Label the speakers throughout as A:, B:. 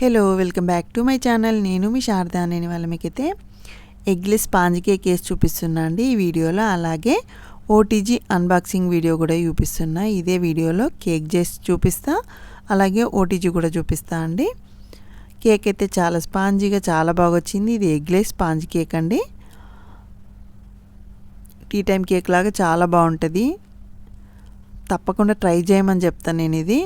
A: Hello welcome back to my channel. నేను మీ శారద. నేను వాళ్ళ మీకైతే ఎగ్లెస్ స్పాంజ్ కేక్ వేసి చూపిస్తున్నా అండి ఈ వీడియోలో. అలాగే ఓటీజీ అన్బాక్సింగ్ వీడియో కూడా చూపిస్తున్నా. ఇదే వీడియోలో కేక్ చేసి చూపిస్తా, అలాగే ఓటీజీ కూడా చూపిస్తా అండి. కేక్ అయితే చాలా స్పాంజీగా చాలా బాగా వచ్చింది. ఇది ఎగ్లెస్ స్పాంజ్ కేక్ అండి. టీ టైం కేక్ లాగా చాలా బాగుంటుంది. తప్పకుండా ట్రై చేయమని చెప్తాను నేను ఇది.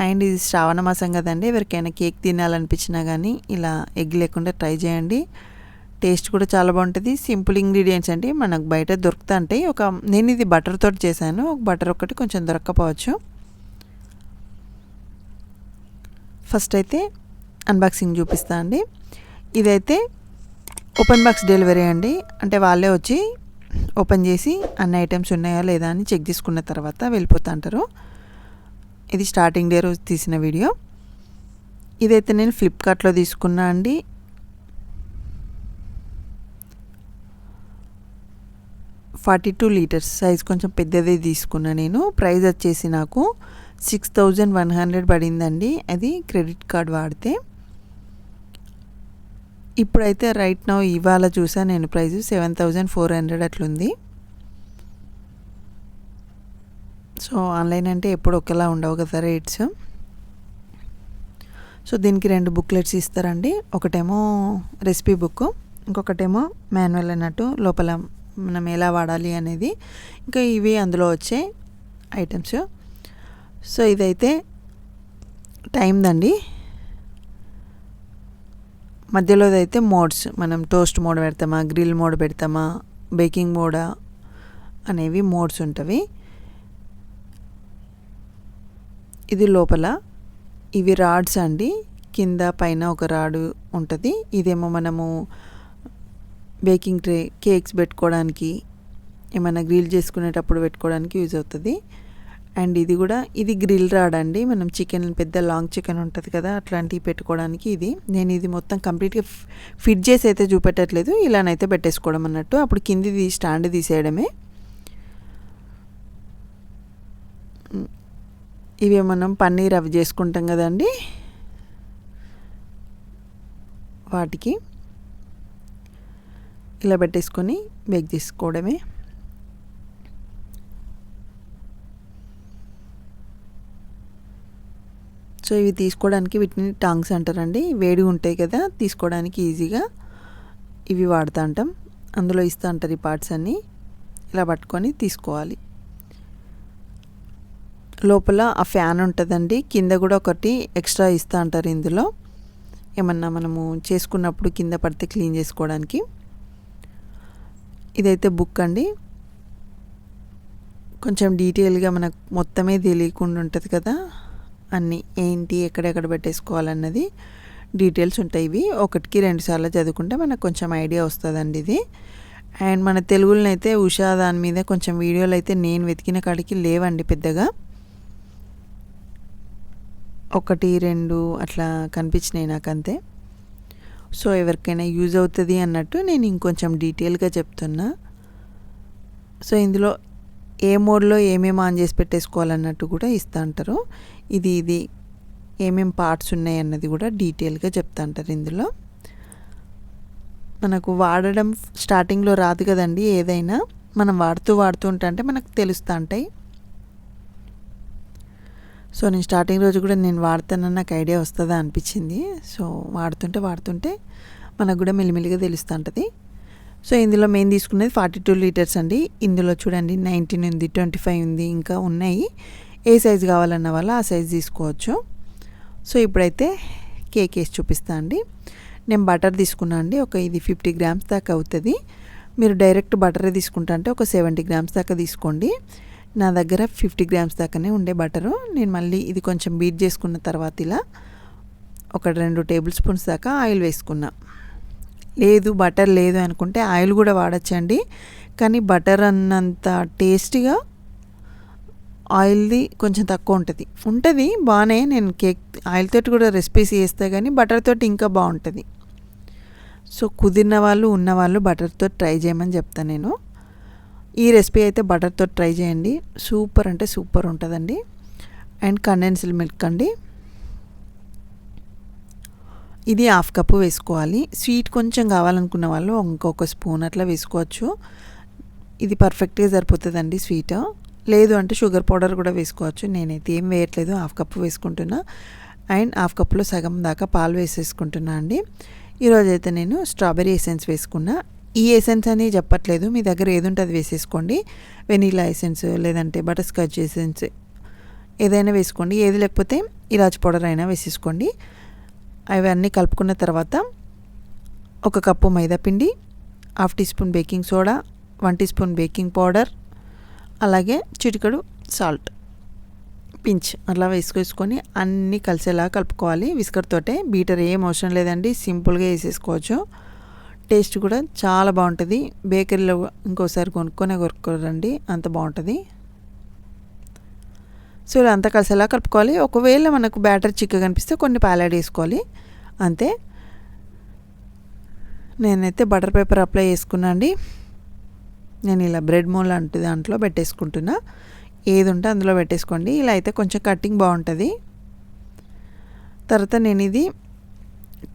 A: అండ్ ఇది శ్రావణ మాసం కదండి, ఎవరికైనా కేక్ తినాలనిపించినా కానీ ఇలా ఎగ్ లేకుండా ట్రై చేయండి. టేస్ట్ కూడా చాలా బాగుంటుంది. సింపుల్ ఇంగ్రీడియంట్స్ అండి, మనకు బయట దొరుకుతా ఉంటాయి. నేను ఇది బటర్ తోటి చేశాను. ఒక బటర్ ఒకటి కొంచెం దొరక్కపోవచ్చు. ఫస్ట్ అయితే అన్బాక్సింగ్ చూపిస్తా అండి. ఇదైతే ఓపెన్ బాక్స్ డెలివరీ అండి. అంటే వాళ్ళే వచ్చి ఓపెన్ చేసి అన్ని ఐటమ్స్ ఉన్నాయా లేదా అని చెక్ చేసుకున్న తర్వాత వెళ్ళిపోతా అంటారు. ఇది స్టార్టింగ్ డే రోజు తీసిన వీడియో. ఇదైతే నేను ఫ్లిప్కార్ట్లో తీసుకున్నా అండి. $42 లీటర్స్ సైజ్ కొంచెం పెద్దదే తీసుకున్నా నేను. ప్రైస్ వచ్చేసి నాకు 6100 పడిందండి. అది క్రెడిట్ కార్డ్ వాడితే. ఇప్పుడైతే రైట్ నౌ ఇవాళ చూసా నేను ప్రైస్ 7400 అట్లుంది. సో ఆన్లైన్ అంటే ఎప్పుడు ఒకేలా ఉండవు కదా రేట్స్. సో దీనికి 2 బుక్లెట్స్ ఇస్తారండి. ఒకటేమో రెసిపీ బుక్, ఇంకొకటేమో మాన్యువల్ అన్నట్టు లోపల మనం ఎలా వాడాలి అనేది. ఇంకా ఇవి అందులో వచ్చే ఐటమ్స్. సో ఇదైతే టైందండి. మధ్యలోదైతే మోడ్స్, మనం టోస్ట్ మోడ్ పెడతామా, గ్రిల్ మోడ్ పెడతామా, బేకింగ్ మోడా అనేవి మోడ్స్ ఉంటవి. ఇది లోపల ఇవి రాడ్స్ అండి. కింద పైన ఒక రాడు ఉంటుంది. ఇదేమో మనము బేకింగ్ ట్రే, కేక్స్ పెట్టుకోవడానికి, ఏమైనా గ్రిల్ చేసుకునేటప్పుడు పెట్టుకోవడానికి యూజ్ అవుతుంది. అండ్ ఇది గ్రిల్ రాడ్ అండి. మనం చికెన్, పెద్ద లాంగ్ చికెన్ ఉంటుంది కదా, అట్లాంటివి పెట్టుకోవడానికి ఇది. నేను ఇది మొత్తం కంప్లీట్గా ఫిట్ చేసి అయితే చూపెట్టట్లేదు, ఇలానైతే పెట్టేసుకోవడం అన్నట్టు. అప్పుడు కిందిది స్టాండ్ తీసేయడమే. ఇవి మనం పన్నీర్ అవి చేసుకుంటాం కదండి, వాటికి ఇలా పెట్టేసుకొని బేక్ చేసుకోవడమే. సో ఇవి తీసుకోవడానికి వీటిని టాంగ్స్ అంటారండి. వేడిగా ఉంటాయి కదా, తీసుకోవడానికి ఈజీగా ఇవి వాడుతూ ఉంటాం. అందులో ఇస్తూ ఉంటారు ఈ పార్ట్స్ అన్నీ. ఇలా పట్టుకొని తీసుకోవాలి. లోపల ఆ ఫ్యాన్ ఉంటుందండి. కింద కూడా ఒకటి ఎక్స్ట్రా ఇస్తూ అంటారు ఇందులో, ఏమన్నా మనము చేసుకున్నప్పుడు కింద పడితే క్లీన్ చేసుకోవడానికి. ఇదైతే బుక్ అండి. కొంచెం డీటెయిల్గా మనకు మొత్తమే తెలియకుండా ఉంటుంది కదా, అన్నీ ఏంటి ఎక్కడెక్కడ పెట్టేసుకోవాలన్నది డీటెయిల్స్ ఉంటాయి. ఇవి 1కి 2 సార్లు చదువుకుంటే మనకు కొంచెం ఐడియా వస్తుందండి ఇది. అండ్ మన తెలుగులో అయితే ఉషా దాని మీద కొంచెం వీడియోలు అయితే నేను వెతికిన కాడికి లేవండి పెద్దగా. 1, 2 అట్లా కనిపించినాయి నాకు అంతే. సో ఎవరికైనా యూజ్ అవుతుంది అన్నట్టు నేను ఇంకొంచెం డీటెయిల్గా చెప్తున్నా. సో ఇందులో ఏ మోడ్లో ఏమేమి ఆన్ చేసి పెట్టేసుకోవాలన్నట్టు కూడా ఇస్తూ అంటారు. ఇది ఏమేమి పార్ట్స్ ఉన్నాయి అన్నది కూడా డీటెయిల్గా చెప్తా అంటారు ఇందులో. మనకు వాడడం స్టార్టింగ్లో రాదు కదండి, ఏదైనా మనం వాడుతూ ఉంటే మనకు తెలుస్తూ ఉంటాయి. సో నేను స్టార్టింగ్ రోజు కూడా నేను వాడుతానని నాకు ఐడియా వస్తుందా అనిపించింది. సో వాడుతుంటే మనకు కూడా మెల్లిమెల్లిగా తెలుస్తూ ఉంటుంది. సో ఇందులో మేము తీసుకునేది 42 లీటర్స్ అండి. ఇందులో చూడండి 19 ఉంది, 25 ఉంది, ఇంకా ఉన్నాయి. ఏ సైజు కావాలన్న వాళ్ళు ఆ సైజు తీసుకోవచ్చు. సో ఇప్పుడైతే కేక్ వేసి చూపిస్తా అండి. నేను బటర్ తీసుకున్నా అండి. ఇది 50 గ్రామ్స్ దాకా అవుతుంది. మీరు డైరెక్ట్ బటరే తీసుకుంటా అంటే ఒక 70 గ్రామ్స్ దాకా తీసుకోండి. నా దగ్గర 50 గ్రామ్స్ దాకానే ఉండే బటరు. నేను మళ్ళీ ఇది కొంచెం బీట్ చేసుకున్న తర్వాత ఇలా 1-2 టేబుల్ స్పూన్స్ దాకా ఆయిల్ వేసుకున్నా. లేదు బటర్ లేదు అనుకుంటే ఆయిల్ కూడా వాడచ్చండి. కానీ బటర్ అన్నంత టేస్టీగా ఆయిల్ది కొంచెం తక్కువ ఉంటుంది బాగానే. నేను కేక్ ఆయిల్ తోటి కూడా రెసిపీస్ చేస్తే కానీ బటర్ తోటి ఇంకా బాగుంటుంది. సో కుదిరిన వాళ్ళు ఉన్నవాళ్ళు బటర్తో ట్రై చేయమని చెప్తాను నేను. ఈ రెసిపీ అయితే బటర్తో ట్రై చేయండి, సూపర్ అంటే సూపర్ ఉంటుందండి. అండ్ కండెన్స్డ్ మిల్క్ అండి. ఇది హాఫ్ కప్పు వేసుకోవాలి. స్వీట్ కొంచెం కావాలనుకున్న వాళ్ళు ఇంకొక స్పూన్ అట్లా వేసుకోవచ్చు. ఇది పర్ఫెక్ట్గా సరిపోతుందండి స్వీట్. లేదు అంటే షుగర్ పౌడర్ కూడా వేసుకోవచ్చు. నేనైతే ఏం వేయట్లేదు, హాఫ్ కప్పు వేసుకుంటున్నా. అండ్ హాఫ్ కప్లో సగం దాకా పాలు వేసేసుకుంటున్నా అండి. ఈరోజైతే నేను స్ట్రాబెర్రీ ఎసెన్స్ వేసుకున్నా. ఈ ఎసెన్స్ అని చెప్పట్లేదు, మీ దగ్గర ఏది ఉంటే అది వేసేసుకోండి. వెనీలా ఎసెన్స్ లేదంటే బటర్ స్కాచ్ ఎసెన్స్ ఏదైనా వేసుకోండి. ఏది లేకపోతే ఇలాచి పౌడర్ అయినా వేసేసుకోండి. అవన్నీ కలుపుకున్న తర్వాత 1 కప్పు మైదాపిండి, 1/2 teaspoon baking soda, 1 teaspoon baking powder, అలాగే చిటికెడు సాల్ట్ పించ్ అట్లా వేసుకొని అన్నీ కలిసేలా కలుపుకోవాలి విస్కర్ తోటే. బీటర్ ఏం అవసరం లేదండి, సింపుల్గా వేసేసుకోవచ్చు. టేస్ట్ కూడా చాలా బాగుంటుంది. బేకరీలో ఇంకోసారి కొనుక్కోరండి, అంత బాగుంటుంది. సో ఇలా అంతా కలిసేలా కలుపుకోవాలి. ఒకవేళ మనకు బ్యాటర్ చిక్కగా కనిపిస్తే కొన్ని పాలు యాడ్ చేసుకోవాలి, అంతే. నేనైతే బటర్ పేపర్ అప్లై చేసుకున్నా అండి. నేను ఇలా బ్రెడ్ మోల్ లాంటి దాంట్లో పెట్టేసుకుంటున్నా. ఏది ఉంటే అందులో పెట్టేసుకోండి. ఇలా అయితే కొంచెం కటింగ్ బాగుంటుంది. తర్వాత నేను ఇది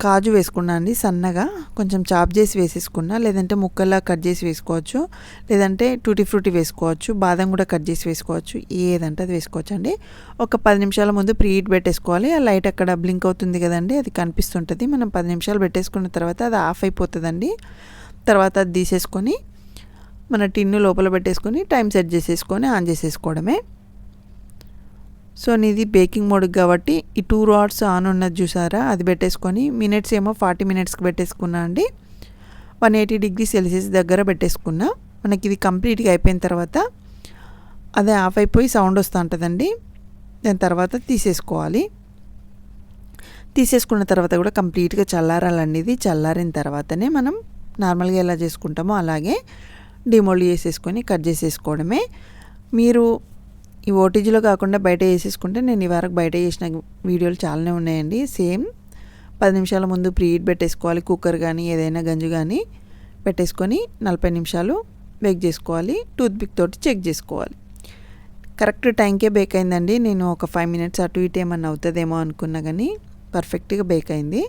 A: కాజు వేసుకున్నా అండి, సన్నగా కొంచెం చాప్ చేసి వేసేసుకున్నా. లేదంటే ముక్కల్లా కట్ చేసి వేసుకోవచ్చు, లేదంటే టూటీ ఫ్రూటీ వేసుకోవచ్చు, బాదం కూడా కట్ చేసి వేసుకోవచ్చు. ఏదంటే అది వేసుకోవచ్చు అండి. ఒక 10 నిమిషాల ముందు ప్రీ హీట్ పెట్టేసుకోవాలి. ఆ లైట్ అక్కడ బ్లింక్ అవుతుంది కదండి, అది కనిపిస్తుంటుంది. మనం 10 నిమిషాలు పెట్టేసుకున్న తర్వాత అది ఆఫ్ అయిపోతుందండి. తర్వాత అది తీసేసుకొని మన టిన్ను లోపల పెట్టేసుకొని టైం సెట్ చేసేసుకొని ఆన్ చేసేసుకోవడమే. సో నీది బేకింగ్ మోడ్ కాబట్టి ఈ 2 రాడ్స్ ఆన్ ఉన్నది చూసారా, అది పెట్టేసుకొని మినిట్స్ ఏమో 40 మినిట్స్కి పెట్టేసుకున్నా అండి. 180 డిగ్రీ సెల్సియస్ దగ్గర పెట్టేసుకున్నా. మనకి ఇది కంప్లీట్గా అయిపోయిన తర్వాత అదే ఆఫ్ అయిపోయి సౌండ్ వస్తూ ఉంటుందండి. దాని తర్వాత తీసేసుకోవాలి. తీసేసుకున్న తర్వాత కూడా కంప్లీట్గా చల్లారాలండి. ఇది చల్లారిన తర్వాతనే మనం నార్మల్గా ఎలా చేసుకుంటామో అలాగే డిమోల్డ్ చేసేసుకొని కట్ చేసేసుకోవడమే. మీరు ఈ ఓటీజీలో కాకుండా బయట వేసేసుకుంటే, నేను ఈ వరకు బయట చేసిన వీడియోలు చాలానే ఉన్నాయండి. సేమ్ 10 నిమిషాల ముందు ప్రీ హీట్ పెట్టేసుకోవాలి. కుక్కర్ కానీ ఏదైనా గంజు కానీ పెట్టేసుకొని 40 నిమిషాలు బేక్ చేసుకోవాలి. టూత్పిక్ తోటి చెక్ చేసుకోవాలి. కరెక్ట్ టైంకే బేక్ అయిందండి. నేను ఒక 5 మినిట్స్ అటు ఇటు ఏమన్నా అవుతుందేమో అనుకున్నా కానీ పర్ఫెక్ట్గా బేక్ అయింది.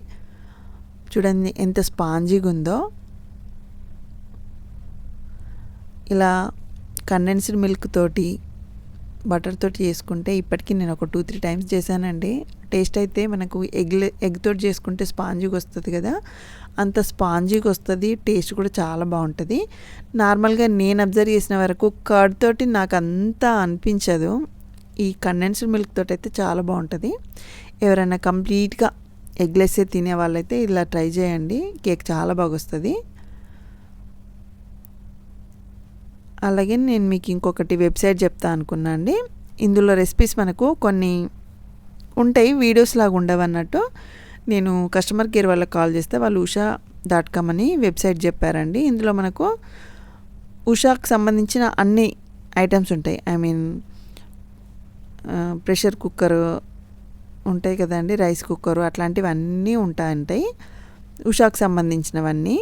A: చూడండి ఎంత స్పాంజీగా ఉందో. ఇలా కండెన్స్డ్ మిల్క్ తోటి బటర్ తోటి చేసుకుంటే ఇప్పటికీ నేను ఒక 2-3 టైమ్స్ చేశానండి. టేస్ట్ అయితే మనకు ఎగ్ తోటి చేసుకుంటే స్పాంజీగా వస్తుంది కదా, అంత స్పాంజీగా వస్తుంది. టేస్ట్ కూడా చాలా బాగుంటుంది. నార్మల్గా నేను అబ్జర్వ్ చేసిన వరకు కర్డ్ తోటి నాకు అంత అనిపించదు. ఈ కండెన్స్డ్ మిల్క్ తోటి అయితే చాలా బాగుంటుంది. ఎవరైనా కంప్లీట్గా ఎగ్లెస్ తినే వాళ్ళైతే ఇలా ట్రై చేయండి, కేక్ చాలా బాగా వస్తుంది. అలాగే నేను మీకు ఇంకొకటి వెబ్సైట్ చెప్తా అనుకున్నా అండి. ఇందులో రెసిపీస్ మనకు కొన్ని ఉంటాయి, వీడియోస్ లాగా ఉండవన్నట్టు. నేను కస్టమర్ కేర్ వాళ్ళకి కాల్ చేస్తే వాళ్ళు usha.com అని వెబ్సైట్ చెప్పారండి. ఇందులో మనకు ఉషాకి సంబంధించిన అన్ని ఐటమ్స్ ఉంటాయి. ఐ మీన్ ప్రెషర్ కుక్కర్ ఉంటాయి కదండి, రైస్ కుక్కరు అట్లాంటివన్నీ ఉంటాయి. ఉషాకి సంబంధించినవన్నీ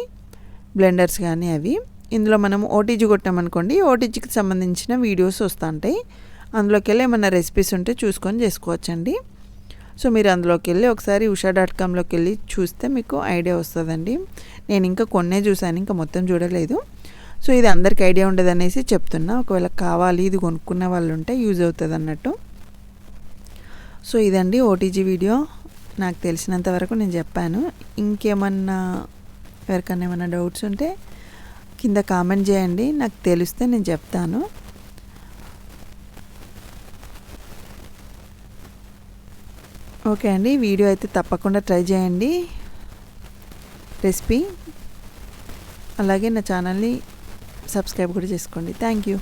A: బ్లెండర్స్ కానీ అవి. ఇందులో మనం ఓటీజీ కొట్టామనుకోండి, ఓటీజీకి సంబంధించిన వీడియోస్ వస్తుంటాయి. అందులోకి వెళ్ళి ఏమన్నా రెసిపీస్ ఉంటే చూసుకొని చేసుకోవచ్చండి. సో మీరు అందులోకి వెళ్ళి ఒకసారి usha.comలోకి వెళ్ళి చూస్తే మీకు ఐడియా వస్తుందండి. నేను ఇంకా కొన్నే చూశాను, ఇంకా మొత్తం చూడలేదు. సో ఇది అందరికి ఐడియా ఉండదు అనేసి చెప్తున్నా. ఒకవేళ కావాలి ఇది కొనుక్కున్న వాళ్ళు ఉంటే యూజ్ అవుతుంది అన్నట్టు. సో ఇదండి ఓటీజీ వీడియో. నాకు తెలిసినంత వరకు నేను చెప్పాను. ఇంకేమన్నా ఎవరికన్నా ఏమన్నా డౌట్స్ ఉంటే కింద కామెంట్ చేయండి, నాకు తెలిస్తే నేను చెప్తాను. ఓకే అండి, వీడియో అయితే తప్పకుండా ట్రై చేయండి రెసిపీ. అలాగే నా ఛానల్ని సబ్స్క్రైబ్ కూడా చేసుకోండి. Thank you.